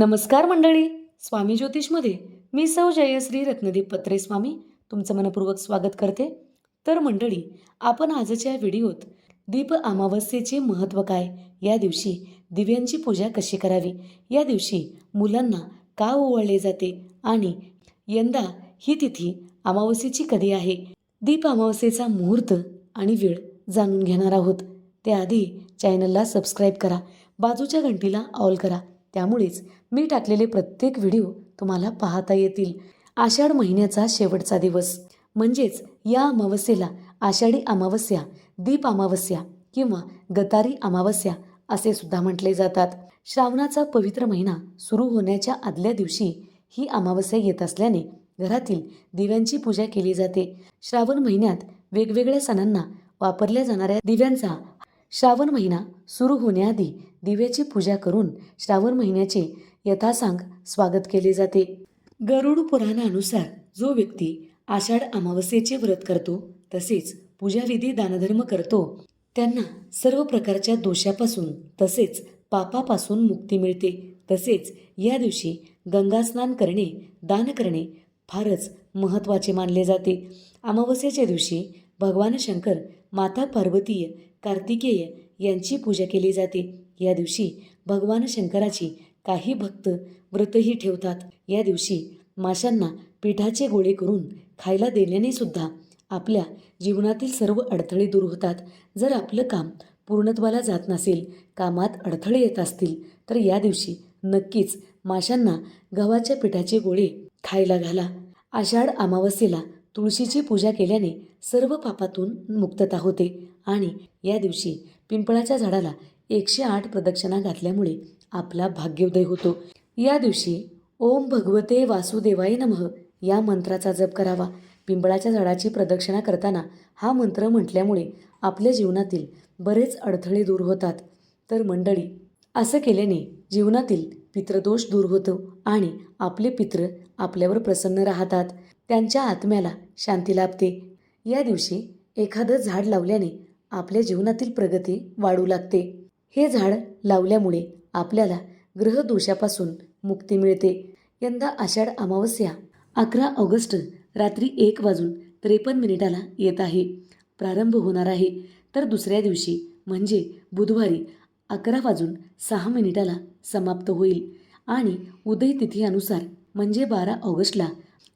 नमस्कार मंडळी. स्वामी ज्योतिषमध्ये मी सौ जयश्री रत्नदीप पत्रे स्वामी तुमचं मनपूर्वक स्वागत करते. तर मंडळी, आपण आजच्या व्हिडिओत दीप अमावस्येचे महत्त्व काय, या दिवशी दिव्यांची पूजा कशी करावी, या दिवशी मुलांना का ओवाळले जाते आणि यंदा ही तिथी अमावस्येची कधी आहे, दीप अमावस्येचा मुहूर्त आणि वेळ जाणून घेणार आहोत. त्याआधी चॅनलला सबस्क्राईब करा, बाजूच्या घंटीला ऑल करा, त्यामुळेच मी टाकलेले प्रत्येक व्हिडिओ तुम्हाला पाहता येतील. आषाढ महिन्याचा शेवटचा दिवस म्हणजेच या अमावस्येला आषाढी अमावस्या, दीप अमावस्या किंवा गतारी अमावस्या असे सुद्धा म्हटले जातात. श्रावणाचा पवित्र महिना सुरू होण्याच्या आदल्या दिवशी ही अमावस्या येत असल्याने घरातील दिव्यांची पूजा केली जाते. श्रावण महिन्यात वेगवेगळ्या सणांना वापरल्या जाणाऱ्या दिव्यांचा श्रावण महिना सुरू होण्याआधी दिव्याची पूजा करून श्रावण महिन्याचे यथासांग स्वागत केले जाते. गरुड पुराणानुसार जो व्यक्ती आषाढ अमावस्येचे व्रत करतो तसेच पूजाविधी दानधर्म करतो त्यांना सर्व प्रकारच्या दोषापासून तसेच पापापासून मुक्ती मिळते. तसेच या दिवशी गंगा स्नान करणे, दान करणे फारच महत्त्वाचे मानले जाते. अमावस्येच्या दिवशी भगवान शंकर, माता पार्वती, कार्तिकेय यांची पूजा केली जाते. या दिवशी भगवान शंकराची काही भक्त व्रतही ठेवतात. या दिवशी माशांना पिठाचे गोळे करून खायला देण्याने सुद्धा आपल्या जीवनातील सर्व अडथळे दूर होतात. जर आपलं काम पूर्णत्वाला जात नसेल, कामात अडथळे येत असतील तर या दिवशी नक्कीच माशांना गव्हाच्या पिठाचे गोळे खायला घाला. आषाढ अमावस्येला तुळशीची पूजा केल्याने सर्व पापातून मुक्तता होते आणि या दिवशी पिंपळाच्या झाडाला 108 प्रदक्षिणा घातल्यामुळे आपला भाग्योदय होतो. या दिवशी ओम भगवते वासुदेवाय नमः या मंत्राचा जप करावा. पिंपळाच्या झाडाची प्रदक्षिणा करताना हा मंत्र म्हटल्यामुळे आपल्या जीवनातील बरेच अडथळे दूर होतात. तर मंडळी, असं केल्याने जीवनातील पितृदोष दूर होतो आणि आपले पितृ आपल्यावर प्रसन्न राहतात, त्यांच्या आत्म्याला शांती लाभते. या दिवशी एखादं झाड लावल्याने आपल्या जीवनातील प्रगती वाढू लागते. हे झाड लावल्यामुळे आपल्याला ग्रहदोषापासून मुक्ती मिळते. यंदा आषाढ अमावस्या 11 ऑगस्ट रात्री 1:53 येत आहे, प्रारंभ होणार आहे. तर दुसऱ्या दिवशी म्हणजे बुधवारी 11:06 समाप्त होईल आणि उदय तिथीनुसार म्हणजे 12 ऑगस्टला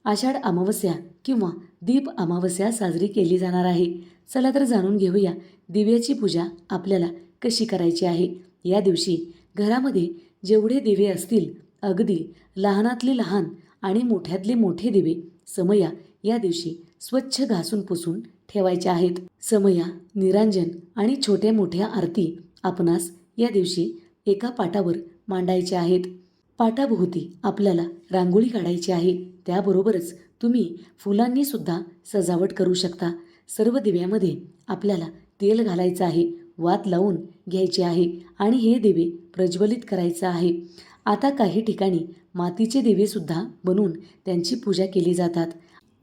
आषाढ अमावस्या किंवा दीप अमावस्या साजरी केली जाणार आहे. चला तर जाणून घेऊया दिव्याची पूजा आपल्याला कशी करायची आहे. या दिवशी घरामध्ये जेवढे दिवे असतील, अगदी लहानातले लहान आणि मोठ्यातले मोठे दिवे समया या दिवशी स्वच्छ घासून पुसून ठेवायचे आहेत. समया, निरांजन आणि छोट्या मोठ्या आरती आपणास या दिवशी एका पाटावर मांडायच्या आहेत. पाटाभोवती आपल्याला रांगोळी काढायची आहे. त्याबरोबरच तुम्ही फुलांनी सुद्धा सजावट करू शकता. सर्व दिव्यामध्ये आपल्याला तेल घालायचं आहे, वात लावून घ्यायचे आहे आणि हे दिवे प्रज्वलित करायचं आहे. आता काही ठिकाणी मातीचे दिवे सुद्धा बनवून त्यांची पूजा केली जातात.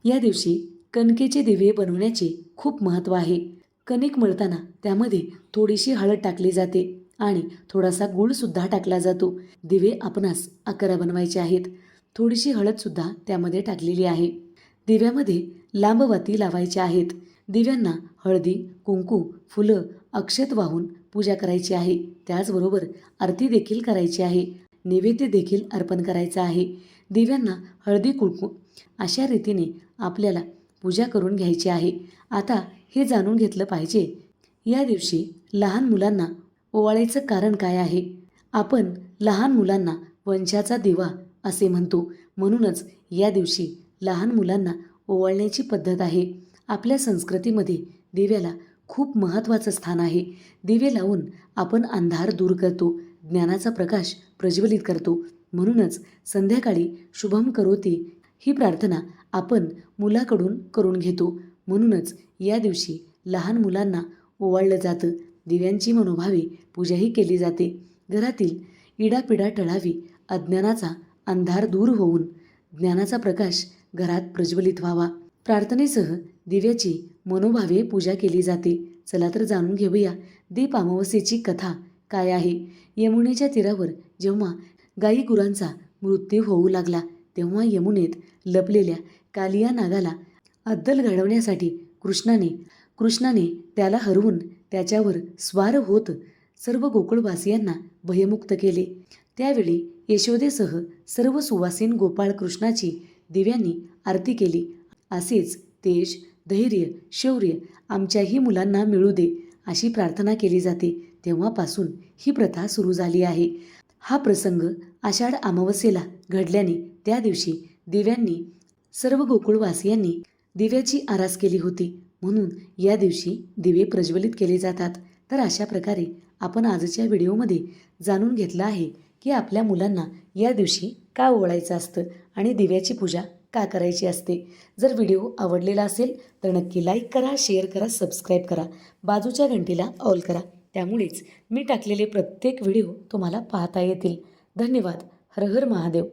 या दिवशी कणकेचे दिवे बनवण्याचे खूप महत्त्व आहे. कणिक मळताना त्यामध्ये थोडीशी हळद टाकली जाते आणि थोडासा गूळ सुद्धा टाकला जातो. दिवे आपणास 11 बनवायचे आहेत. थोडीशी हळदसुद्धा त्यामध्ये टाकलेली आहे. दिव्यामध्ये लांब वाती लावायच्या आहेत. दिव्यांना हळदी, कुंकू, फुलं, अक्षत वाहून पूजा करायची आहे. त्याचबरोबर आरती देखील करायची आहे. नैवेद्य देखील अर्पण करायचा आहे. दिव्यांना हळदी, कुंकू अशा रीतीने आपल्याला पूजा करून घ्यायची आहे. आता हे जाणून घेतलं पाहिजे, या दिवशी लहान मुलांना ओवाळायचं कारण काय आहे. आपण लहान मुलांना वंशाचा दिवा असे म्हणतो, म्हणूनच या दिवशी लहान मुलांना ओवाळण्याची पद्धत आहे. आपल्या संस्कृतीमध्ये दिव्याला खूप महत्त्वाचं स्थान आहे. दिवे लावून आपण अंधार दूर करतो, ज्ञानाचा प्रकाश प्रज्वलित करतो. म्हणूनच संध्याकाळी शुभम करोती ही प्रार्थना आपण मुलाकडून करून घेतो. म्हणूनच या दिवशी लहान मुलांना ओवाळलं जातं. दिव्यांची मनोभावे पूजाही केली जाते. घरातील इडापिडा टळावी, अज्ञानाचा अंधार दूर होऊन ज्ञानाचा प्रकाश घरात प्रज्वलित व्हावा. प्रार्थनेसह दिव्याची मनोभावे पूजा केली जाते. चला तर जाणून घेऊया दीप अमावस्येची कथा काय आहे. यमुनेच्या तीरावर जेव्हा गाई गुरांचा मृत्यू होऊ लागला तेव्हा यमुनेत लपलेल्या कालिया नागाला अद्दल घडवण्यासाठी कृष्णाने त्याला हरवून त्याच्यावर स्वार होत सर्व गोकुळवासियांना भयमुक्त केले. त्यावेळी यशोदेसह सर्व सुवासीन गोपाळ कृष्णाची दिव्यांनी आरती केली. असेच तेज, धैर्य, शौर्य आमच्याही मुलांना मिळू दे अशी प्रार्थना केली जाते. तेव्हापासून ही प्रथा सुरू झाली आहे. हा प्रसंग आषाढ अमावस्येला घडल्याने त्या दिवशी दिव्यांनी सर्व गोकुळवासियांनी दिव्याची आरास केली होती. म्हणून या दिवशी दिवे प्रज्वलित केले जातात. तर अशा प्रकारे आपण आजच्या व्हिडिओमध्ये जाणून घेतलं आहे की आपल्या मुलांना या दिवशी का ओवाळायचं असतं आणि दिव्याची पूजा का करायची असते. जर व्हिडिओ आवडलेला असेल तर नक्की लाईक करा, शेअर करा, सबस्क्राईब करा, बाजूच्या घंटीला ऑल करा. त्यामुळेच मी टाकलेले प्रत्येक व्हिडिओ तुम्हाला पाहता येतील. धन्यवाद. हर हर महादेव.